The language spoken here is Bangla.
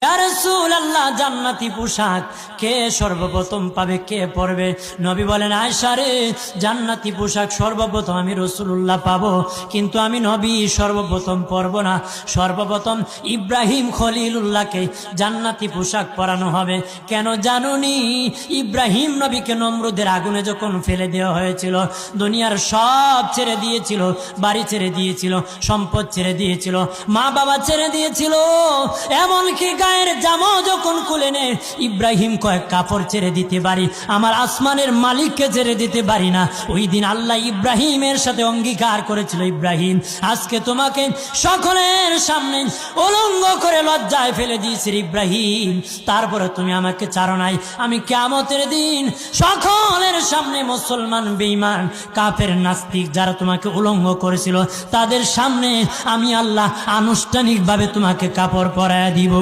ইয়া রাসূলুল্লাহ, জান্নাতি পোশাক কে সর্বপ্রথম পাবে, কে পরবে? নবী বলেন, আয়েশা রে, জান্নাতি পোশাক সর্বপ্রথম আমি রাসূলুল্লাহ পাবো, কিন্তু আমি নবী সর্বপ্রথম পরব না। সর্বপ্রথম ইব্রাহিম খলিলুল্লাহকে জান্নাতি পোশাক পরানো হবে। কেন জানুনি? ইব্রাহিম নবীকে নমরুদের আগুনে যখন ফেলে দেওয়া হয়েছিল, দুনিয়ার সব ছেড়ে দিয়েছিল, বাড়ি ছেড়ে দিয়েছিল, সম্পদ ছেড়ে দিয়েছিল, মা বাবা ছেড়ে দিয়েছিল, এমনকি গায়ের জামা যখন খুলে নে, ইব্রাহিম কয়েক কাপড় ছেড়ে দিতে পারি, আমার আসমানের মালিককে ছেড়ে দিতে পারি না। ওই দিন আল্লাহ ইব্রাহিমের সাথে অঙ্গীকার করেছিল, ইব্রাহিম আজকে তোমাকে সকলের সামনে উলঙ্গ করে লজ্জায় ফেলে দিয়েছি ইব্রাহিম, তারপরে তুমি আমাকে ছাড়ো নাই। আমি কিয়ামতের দিন সকলের সামনে মুসলমান, বেঈমান, কাফের, নাস্তিক যারা তোমাকে উলঙ্গ করেছিল, তাদের সামনে আমি আল্লাহ আনুষ্ঠানিকভাবে তোমাকে কাপড় পরায়া দিব।